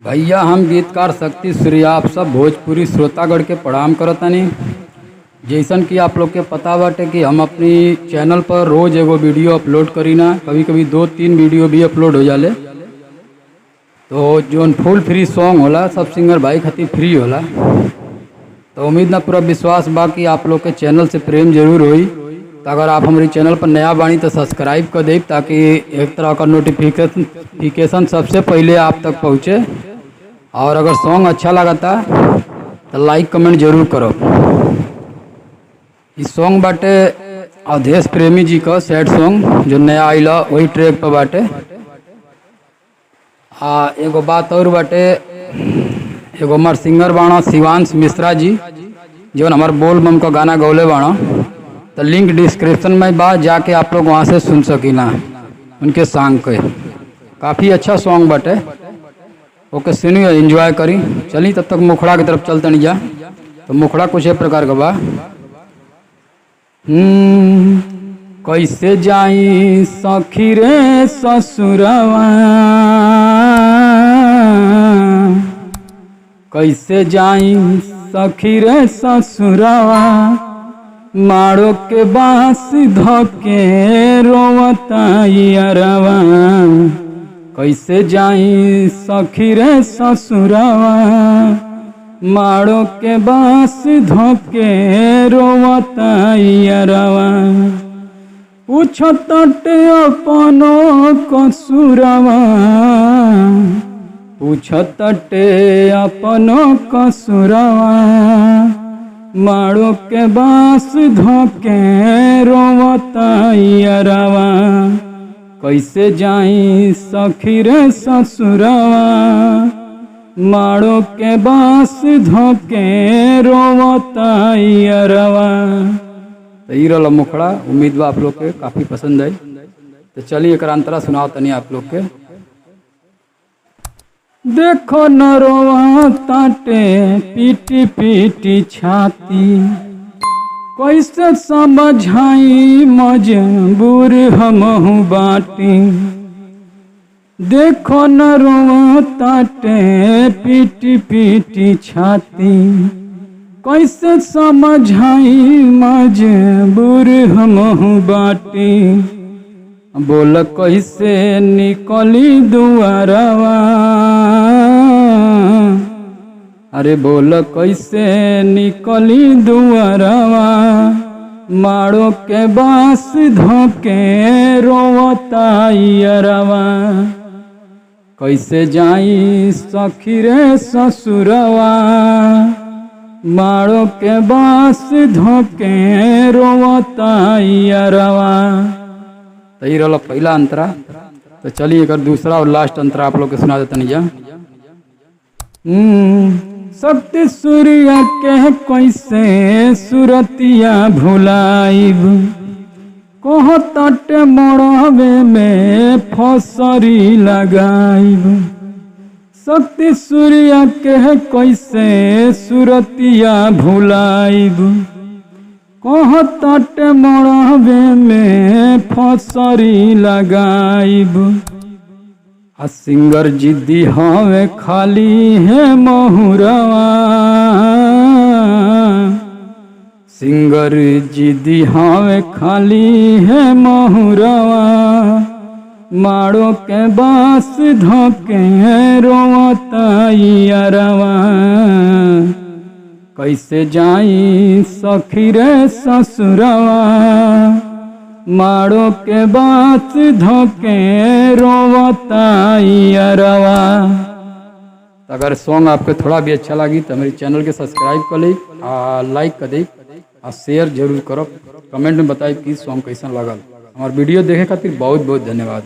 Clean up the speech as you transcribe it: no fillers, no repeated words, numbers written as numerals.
भैया हम गीतकार शक्ति सूर्य आप सब भोजपुरी श्रोतागढ़ के प्रणाम करतानी। जैसन कि आप लोग के पता बाटे कि हम अपनी चैनल पर रोज एगो वीडियो अपलोड करीना, कभी कभी 2-3 वीडियो भी अपलोड हो जाले। तो जोन फुल फ्री सॉन्ग होला सब सिंगर भाई खातिर फ्री होला। तो उम्मीद ना पूरा विश्वास बा कि आप लोग के चैनल से प्रेम जरूर होई। तो अगर आप हमारी चैनल पर नया बानी तो सब्सक्राइब कर दे ताकि एक तरह का नोटिफिकेशन सबसे पहले आप तक पहुँचे। और अगर सॉन्ग अच्छा लगता तो लाइक कमेंट जरूर करो। इस सॉन्ग बाटे अवधेश प्रेमी जी का सैड सॉन्ग जो नया आइला वही ट्रैक पर बाटे। एगो बात और बाटे, एगो हमार सिंगर बाणा शिवांश मिश्रा जी जो हमार बोल बम का गाना गौले बाणा। तो लिंक डिस्क्रिप्शन में बा, जाके आप लोग वहाँ से सुन सकीना उनके सॉन्ग के। काफ़ी अच्छा सॉन्ग बाटे, ओके सुनिए एंजॉय करी। चली तब तक मुखड़ा की तरफ चलते नहीं जा। तो मुखड़ा कुछ एक प्रकार का बा। कैसे जाई सखी रे ससुरवा, कैसे जाई सखी रे ससुरवा, मारो के बांस धोके रोवता यारवा। कैसे जाई सखी रे ससुरवा, मारो के बांस धोके रोवता यारवा। पूछताटे अपनो कसुरवा, पूछताटे अपनो कसुरवा, मारो के बांस धोके रोवता यारवा। कैसे जाई सखी रे ससुरवा, मारो के बांस धोके रोवता यारवा। तो ये रहा मुखड़ा। उम्मीद बा आप लोग के काफ़ी पसंद आई। तो चलिए एक अंतरा सुनाओ तनी आप लोग के। देखो न रोवा ताटे पीटी पीटी छाती, कैसे समझाई मजबूर हमहु बाटी। देखो न रोवा ताटे पीटी पीटी छाती, कैसे समझाई मजबूर हमहु बाटी। बोल कैसे निकली दुआरवा, अरे बोल कैसे निकली दुआरवा, मारो के बांस धोके रोवता यारवा। कैसे जाई सखी रे ससुरवा, मारो के बांस धोके रोवता यारवा। तो ये रहा पहला अंतरा। तो चलिए अगर दूसरा और लास्ट अंतरा आप लोग के सुना देते नहीं जा। शक्ति सूर्य के कैसे सुरतिया भुलाइब, कहताटे मड़ावे में फसरी लगाइब। शक्ति सूर्य के कैसे सुरतिया भुलाइब, कहताटे मड़ावे में फसरी लगाइब। आ सिंगर जिद्दी हवे खाली है महुरवा, सिंगर जिद्दी हवे खाली है महुरवा, मारो के बांस धोके रोवता यारवा। कैसे जाई सखी रे ससुरवा, मारो के बांस धोके रोवता यारवा। अगर सॉन्ग आपको थोड़ा भी अच्छा लगी तो मेरे चैनल के सब्सक्राइब कर ली, लाइक कर दी और शेयर जरूर करो। कमेंट में बताइए कि सॉन्ग कैसा लगल। हमारे वीडियो देखे खातिर बहुत बहुत धन्यवाद।